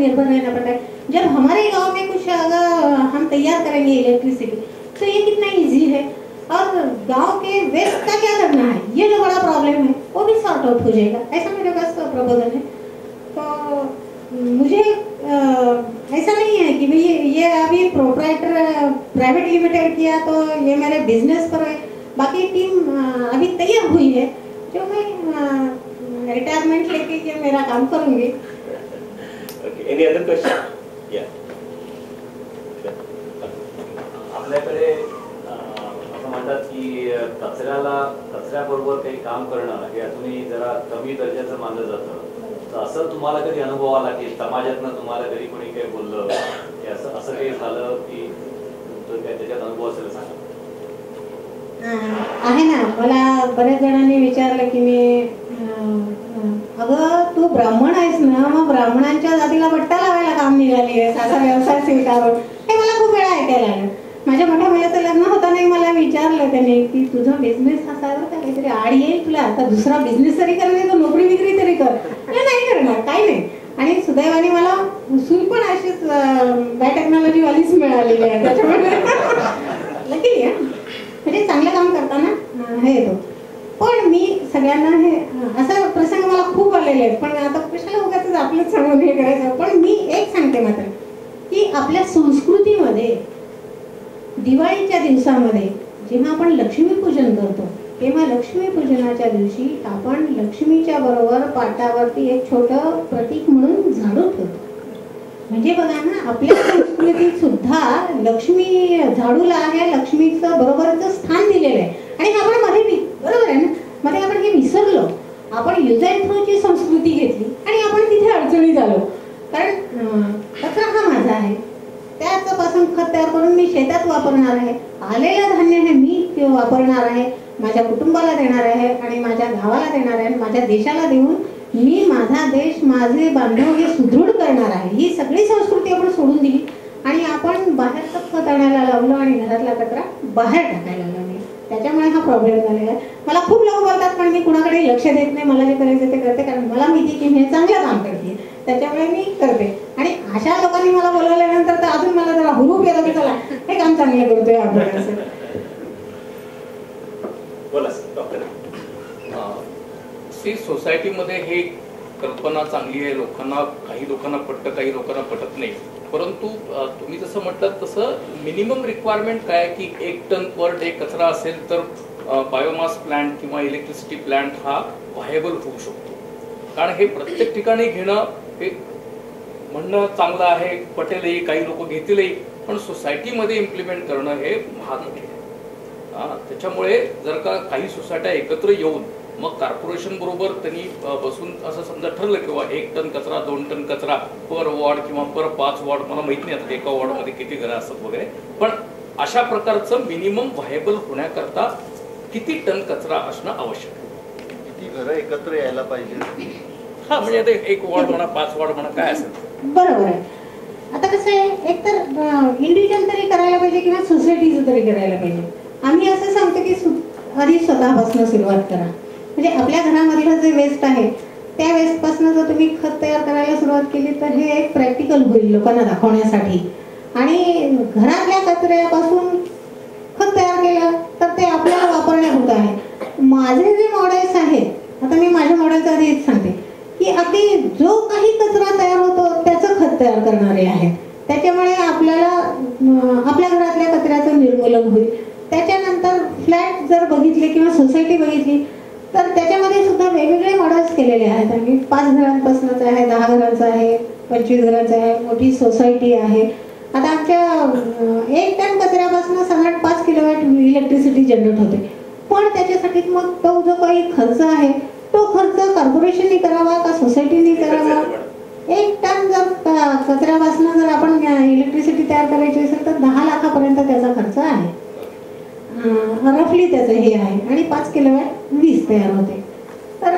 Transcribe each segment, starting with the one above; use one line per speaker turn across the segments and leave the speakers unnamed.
निर्भर रहना पड़ता है। जब हमारे गांव में कुछ अगर हम तैयार करेंगे इलेक्ट्रिसिटी तो ये कितना इजी है, और गांव के वेस्ट का क्या करना है, ये जो बड़ा प्रॉब्लम है वो भी सॉर्ट आउट हो जाएगा। ऐसा मेरे पास प्रपोजल है। तो मुझे ऐसा नहीं है कि भाई ये अभी प्रोप्राइटर प्राइवेट लिमिटेड किया तो ये मेरे बिजनेस पर है। बाकी टीम अभी तैयार हुई है, जो मैं रिटायरमेंट लेके ये मेरा काम करूंगी।
Any other question? या
आपल्याकडे असं म्हणतात की कचऱ्याबरोबर काही काम करणं हे अजूनही जरा कमी दर्जाचं मानलं जातं, तर असं तुम्हाला कधी अनुभव आला की समाजातनं तुम्हाला कधी कोणी काही बोललं की असं काही झालं की तुमचं काय त्याच्यात अनुभव असेल सांगा?
आहे ना, मला बऱ्याच जणांनी विचारलं की मी अगं तू ब्राह्मण आहेस ना, मग ब्राह्मणांच्या जातीला पट्टा लावायला काम निघाली आहेस, असा व्यवसाय स्वीकारून, हे मला खूप वेळा ऐकायला आलं। माझ्या मोठ्या मुलाचं लग्न होताना मला विचारलं त्याने की तुझा बिझनेस असा आहे का, काहीतरी आड येईल तुला, आता दुसरा बिझनेस तरी कर, नाही तर नोकरी विक्री तरी कर। नाही करणार, काही नाही। आणि सुदैवाने मला सून पण अशीच बायोटेक्नॉलॉजी वालीच मिळालेली आहे, त्याच्यामुळे लकी आहे, म्हणजे चांगलं काम करताना हे येतो। पण मी सगळ्यांना हे असा प्रसंग मला खूप आलेले आहेत, पण आता कशाला उगाच आपलंच सांगून हे करायचं। पण मी एक सांगते मात्र की आपल्या संस्कृतीमध्ये दिवाळीच्या दिवसामध्ये जेव्हा आपण लक्ष्मीपूजन करतो तेव्हा लक्ष्मीपूजनाच्या दिवशी आपण लक्ष्मीच्या बरोबर पाटावरती एक छोटं प्रतीक म्हणून झाडू ठेवतो। म्हणजे बघा ना, आपल्या संस्कृतीत सुद्धा लक्ष्मी झाडूला आहे लक्ष्मीचं बरोबरचं स्थान दिलेलं आहे। आणि आपण मध्ये बरोबर आहे ना, मध्ये आपण हे विसरलो, आपण युज अँड थ्रोची संस्कृती घेतली आणि आपण तिथे अडचणीत आलो। कारण कचरा हा माझा आहे, त्याच्यापासून खत तयार करून मी शेतात वापरणार आहे, आलेलं धान्य हे मी वापरणार आहे, माझ्या कुटुंबाला देणार आहे आणि माझ्या गावाला देणार आहे, माझ्या देशाला देऊन मी माझा देश माझे बांधव हे सुदृढ करणार आहे। ही सगळी संस्कृती आपण सोडून दिली आणि आपण बाहेरचं खत आणायला लावलं आणि घरातला कचरा बाहेर टाकायला लावला। त्याच्यामुळे हा प्रॉब्लेम झालेला आहे। मला खूप लोक बोलतात पण मी कुणाकडे लक्ष देत नाही, मला जे करायचं ते करते, कारण मला माहिती की मी चांगलं काम करते, त्याच्यामुळे मी करते। आणि अशा लोकांनी मला बोलवल्यानंतर तर अजून मला जरा हुरूप येतो की चला हे काम चांगलं करतोय आपण असं।
बोला डॉक्टर।
सोसायटीमध्ये हे कल्पना चांगली आहे, काही लोकांना पटतं, काही लोकांना पटत नाही। परंतु तुम्ही जसं म्हटलं तसं मिनिमम रिक्वायरमेंट काय की 1 टन पर डे कचरा असेल तर बायोमास प्लांट किंवा इलेक्ट्रिसिटी प्लांट हा व्हायबल होऊ शकतो। कारण हे प्रत्येक ठिकाणी घेणं हे म्हणणं चांगलं आहे, पटेलही, काही लोक घेतीलही, पण सोसायटीमध्ये इम्प्लिमेंट करणं हे महाग आहे। त्याच्यामुळे जर का काही सोसायट्या एकत्र येऊन मग कॉर्पोरेशन बरोबर त्यांनी बसून असं समजा ठरलं किंवा 1 टन कचरा 2 टन कचरा पर वॉर्ड किंवा पर 5 वॉर्ड, मला माहित नाही आता एका वॉर्डमध्ये किती घरं असतात वगैरे, पण अशा प्रकारचं मिनिमम व्हायबल होण्याकरता किती टन कचरा असणं आवश्यक आहे,
किती घरं एकत्र यायला पाहिजे।
हा म्हणजे आता 1 वॉर्ड म्हणा 5 वॉर्ड म्हणा काय असेल,
बरोबर आहे। आता कसं आहे, एकतर इंडिव्हिज्युअल तरी करायला पाहिजे किंवा सोसायटीचं तरी करायला पाहिजे। आम्ही असं सांगतो की आधी स्वतःपासून सुरुवात करा। म्हणजे आपल्या घरामधलं जे वेस्ट आहे त्या वेस्टपासून जर तुम्ही खत तयार करायला सुरुवात केली तर हे एक प्रॅक्टिकल होईल लोकांना दाखवण्यासाठी। आणि घरातल्या कचऱ्यापासून खत तयार केलं तर ते आपल्याला वापरण्यापुरतं आहे। माझे जे मॉडेल्स आहेत, आता मी माझ्या मॉडेलचं आधी एक सांगते की अगदी जो काही कचरा तयार होतो त्याचं खत तयार करणारे आहेत, त्याच्यामुळे आपल्याला आपल्या घरातल्या कचऱ्याचं निर्मूलन होईल। त्याच्यानंतर फ्लॅट जर बघितले किंवा सोसायटी बघितली तर त्याच्यामध्ये सुद्धा वेगवेगळे मॉडेल्स केलेले आहेत। आम्ही 5 घरांपासूनच आहे, 10 घरांचं आहे, 25 घरांचं आहे, मोठी सोसायटी आहे। आता आमच्या 1 टन कचऱ्यापासून साधारण 5 किलोवॅट इलेक्ट्रिसिटी जनरेट होते। पण त्याच्यासाठी मग तो जो काही खर्च आहे तो खर्च कॉर्पोरेशनने करावा का सोसायटीने करावा? 1 टन जर कचऱ्यापासून जर आपण इलेक्ट्रिसिटी तयार करायची असेल तर 10 लाखापर्यंत त्याचा खर्च आहे, रफली त्याचं हे आहे। आणि 5 किलोवॅट वीज तयार होते। तर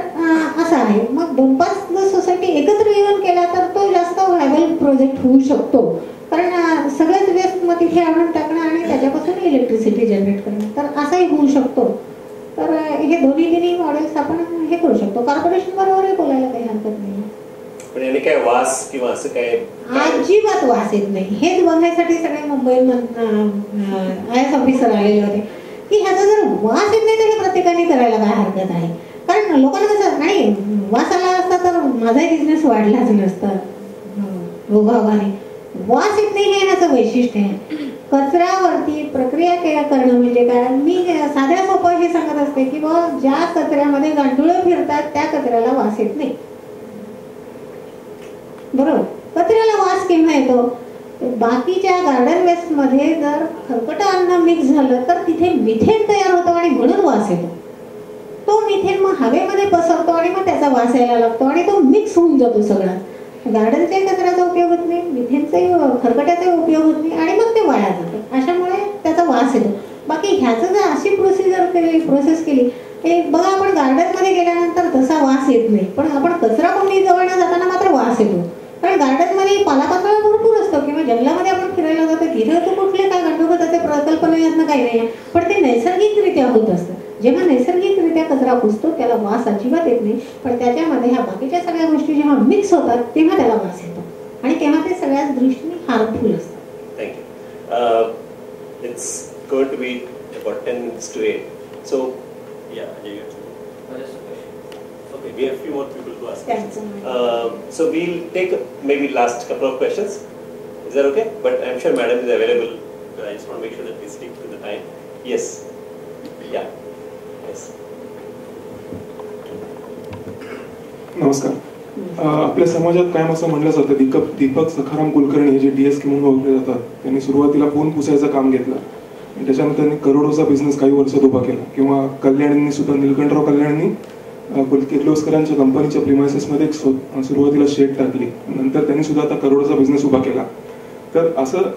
असं आहे। मग 2-5 जर सोसायटी एकत्र येऊन केला तर तो जास्त व्हायबल प्रोजेक्ट होऊ शकतो, कारण सगळेच वेस्ट मग तिथे आणून टाकणं आणि त्याच्यापासून इलेक्ट्रिसिटी जनरेट करणं, तर असंही होऊ शकतो। तर हे दोन्ही मॉडेल्स आपण हे करू शकतो। कॉर्पोरेशन बरोबरही बोलायला काही हरकत नाही।
पण याने काय वास किंवा असं काय
अजिबात वास येत नाही. हेच बघायसाठी सगळे मुंबईमधून आय एस ऑफिसर आलेले होते की ह्याचा जर वास येत नाही तर हे प्रत्येकाने करायला काय हरकत आहे. कारण लोकांना कसं आणि वास आला असता तर माझाही बिझनेस वाढलाच नसता. ओघावाने वास येत नाही हे ह्याचं वैशिष्ट्य आहे. कचऱ्यावरती प्रक्रिया करणं म्हणजे काय, मी साध्या सोपं हे सांगत असते की बा ज्या कचऱ्यामध्ये गांडुळं फिरतात त्या कचऱ्याला वास येत नाही. बरोबर. कचऱ्याला वास केव्हा येतो, बाकीच्या गार्डन वेस्ट मध्ये जर खरकट अन्न मिक्स झालं तर तिथे मिथेन तयार होतो आणि म्हणून वास येतो. तो मिथेन मग हवेमध्ये पसरतो आणि मग त्याचा वास यायला लागतो आणि तो मिक्स होऊन जातो सगळा. गार्डनच्या कचऱ्याचा उपयोग होत नाही, मिथेनचाही खरकट्याचाही उपयोग होत नाही आणि मग ते वाया जातं. अशामुळे त्याचा वास येतो. बाकी ह्याचं जर अशी प्रोसेस केली ते बघा, आपण गार्डनमध्ये गेल्यानंतर तसा वास येत नाही, पण आपण कचरा कोंडी जवळनं जाताना मात्र वास येतो. कारण गार्डनमध्ये पालापाचोळा भरपूर असतो किंवा जंगलामध्ये आपण फिरायला जातो तिथे तो कुठले काय गंडोगताचे प्रकल्पना यातनं काही नाही आहे, पण ते नैसर्गिकरित्या होत असतं. जेव्हा नैसर्गिकरित्या कचरा कुजतो त्याला वास अजिबात येत नाही, पण त्याच्यामध्ये ह्या बाकीच्या सगळ्या गोष्टी जेव्हा मिक्स होतात तेव्हा त्याला वास येतो आणि तेव्हा ते सगळ्याच दृष्टीने हार्मफुल असतात.
Thank you. It's going to be about 10 minutes to 8. So okay, we have few more people to ask. So we'll take maybe last couple of questions. Is that okay? But I'm sure Madam is available. I just want to make sure that we stick to the time. Yes. Yeah. Yes.
नमस्कार. आपल्या समाजात कायम असं म्हणलं जातं दीपक सखाराम कुलकर्णी हे जे DSK म्हणून ओळखले जातात, त्यांनी सुरुवातीला फोन पुसायचं काम घेतलं आणि त्याच्यानंतर त्यांनी करोडोचा बिझनेस काही वर्षात उभा केला. किंवा कल्याणींनी सुद्धा नीलकंठराव कल्याणींनी किर्लोस्करांच्या कंपनीच्या प्रिमायसेसमध्ये सुरुवातीला शेड टाकली, नंतर त्यांनी सुद्धा आता करोडोचा बिझनेस उभा केला. तर असं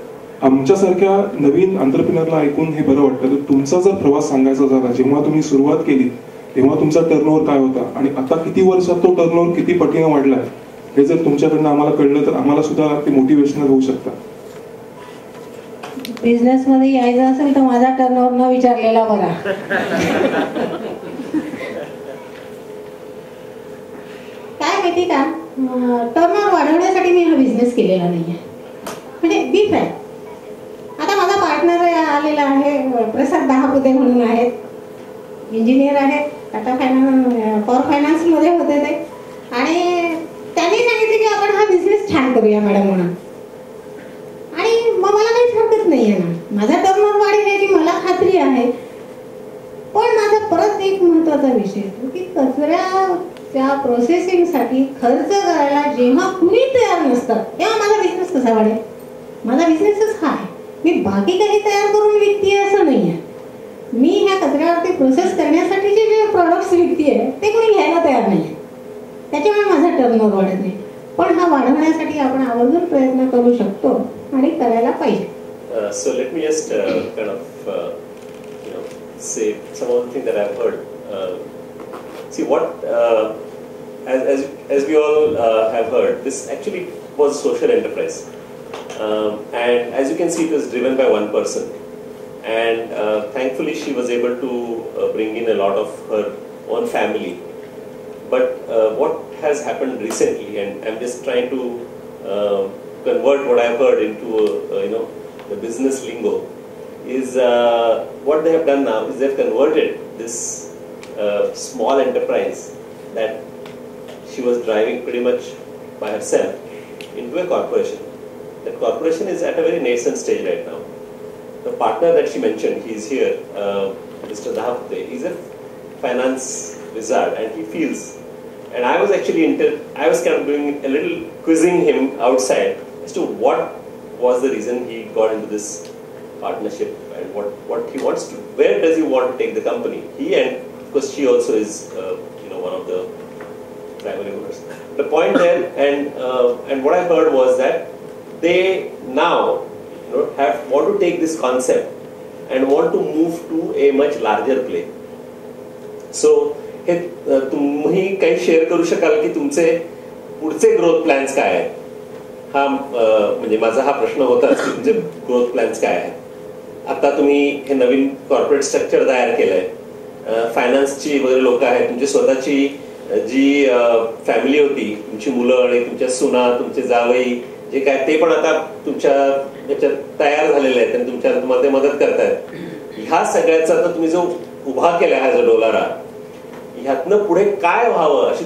आमच्यासारख्या नवीन एंटरप्रेन्योरला ऐकून हे बरं वाटतं. तर तुमचा जर प्रवास सांगायचा झाला, जेव्हा तुम्ही सुरुवात केली तेव्हा तुमचा टर्नओव्हर काय होता आणि आता किती वर्षात तो टर्नओव्हर किती पटीने वाढलाय, हे जर तुमच्याकडनं आम्हाला कळलं तर आम्हाला सुद्धा ते मोटिवेशनल होऊ शकतं.
बिझनेस मध्ये यायचं असेल तर माझा टर्नओव्हर न विचारलेला बरा. काय माहिती का, टर्नओव्हर वाढवण्यासाठी मी हा बिझनेस केलेला नाहीये. म्हणजे बी फ्रँक, आता माझा पार्टनर आलेला आहे, प्रसाद दहापुते म्हणून आहेत, इंजिनियर आहेत, टाटा पॉवर फायनान्स मध्ये होते ते, आणि त्यांनी सांगितले की आपण हा बिझनेस छान करूया मॅडम म्हणून. आणि मग मला काहीच हरकत नाहीये ना, माझा टर्नओव्हर वाढेल याची मला खात्री आहे. पण माझा परत एक महत्वाचा विषय येतो की कचऱ्याच्या प्रोसेसिंगसाठी खर्च करायला जेव्हा कुणी तयार नसतं तेव्हा माझा बिझनेस कसा वाढेल. माझा बिझनेसच हा आहे, मी बाकी काही तयार करून विकतीये असं नाही आहे. मी ह्या कचऱ्यावरती प्रोसेस करण्यासाठीचे जे प्रॉडक्ट्स विकतीये ते कोणी घ्यायला तयार नाही, त्याच्यामुळे माझा टर्नओव्हर वाढत नाही. पण हा वाढवण्यासाठी आपण आवर्जून प्रयत्न करू शकतो आणि करायला पाहिजे.
So let me just kind of say some of the things that I've heard. See what as we all have heard, this actually was social enterprise, and as you can see, it was driven by one person, and thankfully she was able to bring in a lot of her own family. But what has happened recently, and I'm just trying to convert what I've heard into the business lingo, is what they have done now is they've converted this small enterprise that she was driving pretty much by herself into a corporation. That corporation is at a very nascent stage right now. The partner that she mentioned, he's here, Mr. Dahapte, he's a finance wizard, and he feels, and I was actually I was kind of doing a little quizzing him outside as to what was the reason he got into this partnership and what he wants to, where does he want to take the company. He, and of course she also is one of the primary owners. The point there, and what I heard was that they now want to take this concept and want to move to a much larger play. So हे तुम्ही काही share करू शकाल की तुमचे पुढचे growth plans काय आहेत. हा म्हणजे माझा हा प्रश्न होता की तुमचे ग्रोथ प्लॅन्स काय आहेत. आता तुम्ही हे नवीन कॉर्पोरेट स्ट्रक्चर तयार केलंय, फायनान्सची वगैरे लोक आहेत, तुमची स्वतःची जी फॅमिली होती, तुमची मुलं आणि तुमच्या सुना, तुमचे जावई जे काय ते पण आता तुमच्या ह्याच्यात तयार झालेले आहेत आणि तुमच्या मध्ये मदत करतायत. ह्या सगळ्याचा आता तुम्ही जो उभा केला हा जो डोलारा, ह्यातनं पुढे काय व्हावं अशी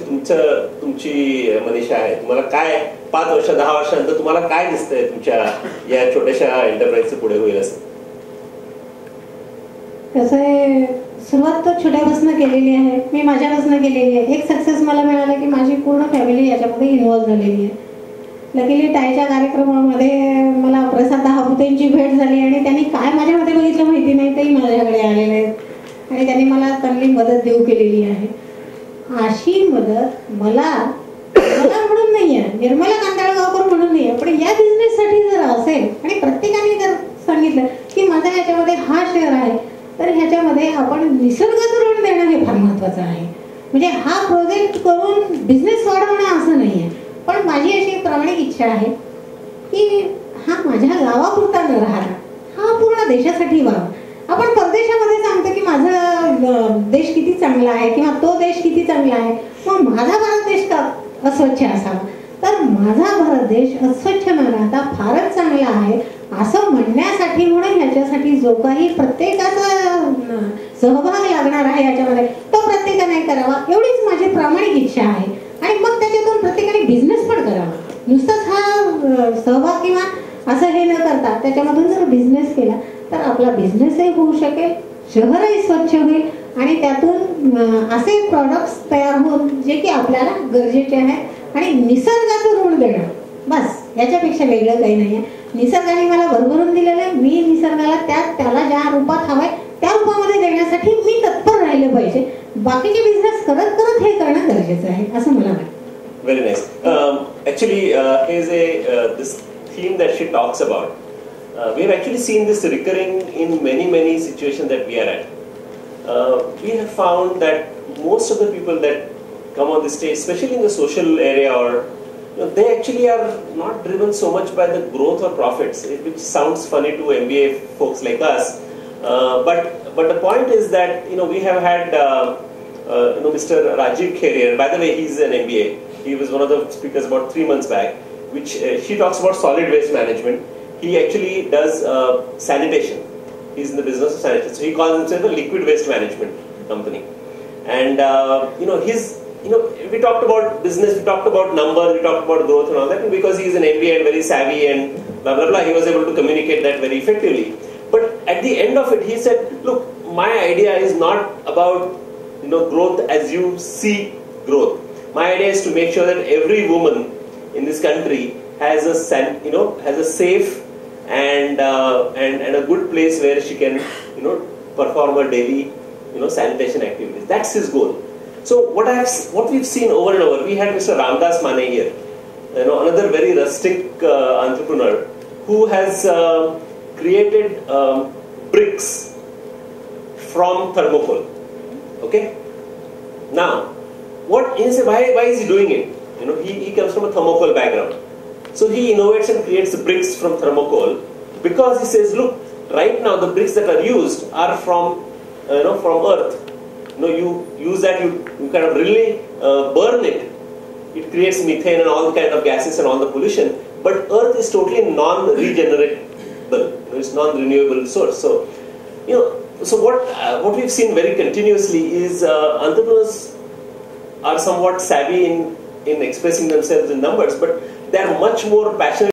तुमची मनीषा आहे? तुम्हाला काय 5 वर्ष 10 वर्षानंतर तुम्हाला काय दिसतंय तुमच्या या छोट्याशा एंटरप्राइजचं पुढे होईल असं?
कसं आहे, सुरुवात तर छोट्यापासून केलेली आहे, मी माझ्यापासून केलेली आहे. एक सक्सेस मला मिळाला की माझी पूर्ण फॅमिली याच्यामध्ये इन्व्हॉल्व झालेली आहे. लकीली टायच्या कार्यक्रमामध्ये मला प्रसाद दहापुतेंची भेट झाली आणि त्यांनी काय माझ्यामध्ये बघितलं माहिती नाही, तेही माझ्याकडे आलेले आहेत आणि त्यांनी मला चांगली मदत देऊ केलेली आहे. अशी मदत मला म्हणून नाही आहे, निर्मला कांदळगावकर म्हणून नाही आहे, पण या बिझनेससाठी जर असेल आणि प्रत्येकाने जर सांगितलं की माझा ह्याच्यामध्ये हा शेअर आहे, तर ह्याच्यामध्ये आपण निसर्गाचं ऋण देणं हे फार महत्त्वाचं आहे. म्हणजे हा प्रोजेक्ट करून बिझनेस वाढवणं असं नाही आहे, पण माझी अशी प्रामाणिक इच्छा आहे की हा माझ्या गावापुरता न राहता हा पूर्ण देशासाठी व्हावा. आपण परदेशामध्ये सांगतो की माझा देश किती चांगला आहे किंवा तो देश किती चांगला आहे, मग माझा भारत देश का अस्वच्छ असावा? तर माझा भारत देश अस्वच्छ न राहता फारच चांगला आहे असं म्हणण्यासाठी, म्हणून ह्याच्यासाठी जो काही प्रत्येकाचा सहभाग लागणार आहे याच्यामध्ये तो प्रत्येकाने करावा, एवढीच माझी प्रामाणिक इच्छा आहे. आणि मग त्याच्यातून प्रत्येकाने बिझनेस पण करावा. नुसताच हा सहभाग किंवा असं हे न करता त्याच्यामधून जर बिझनेस केला तर आपला बिझनेसही होऊ शकेल, शहरही स्वच्छ होईल आणि त्यातून असे प्रॉडक्ट्स तयार होऊन जे की आपल्याला गरजेचे आहेत. आणि निसर्गाचं ऋण देणं, बस याच्यापेक्षा वेगळं काही नाही आहे. निसर्गाने मला भरभरून दिलेलं आहे, मी निसर्गाला त्याला ज्या रूपात हवंय त्या रूपामध्ये देण्यासाठी मी तत्पर राहिलं पाहिजे. बाकीचे बिझनेस करत करत हे करणं गरजेचं आहे असं मला वाटतं.
Very nice. Actually, here's this theme that she talks about. We have actually seen this recurring in many situations that we are at. We have found that most of the people that come on the stage, especially in the social area, or they actually are not driven so much by the growth or profits, which sounds funny to MBA folks like us. But the point is that we have had Mr. Rajiv Kherian. By the way, he's an MBA. He was one of the speakers about 3 months back, which she talks about solid waste management. He actually does sanitation. He's in the business of sanitation. So he calls himself a liquid waste management company. And we talked about business, we talked about numbers, we talked about growth and all that. And because he's an MBA and very savvy and blah blah blah, he was able to communicate that very effectively. But at the end of it, he said, "Look, my idea is not about growth as you see growth. My idea is to make sure that every woman in this country has a safe and a good place where she can perform her daily sanitation activities." That's his goal. So what we've seen over and over, we had Mr. Ramdas Mane here, another very rustic entrepreneur who has created bricks from thermocol. Okay, now what is why is he doing it? He comes from a thermocol background, so he innovates and creates the bricks from thermocol because he says, look, right now the bricks that are used are from earth. You use that, you kind of really burn it. It creates methane and all the kind of gases and all the pollution. But earth is totally non-regenerable. It's non-renewable resource. So what we've seen very continuously is entrepreneurs are somewhat savvy in expressing themselves in numbers, but they are much more passionate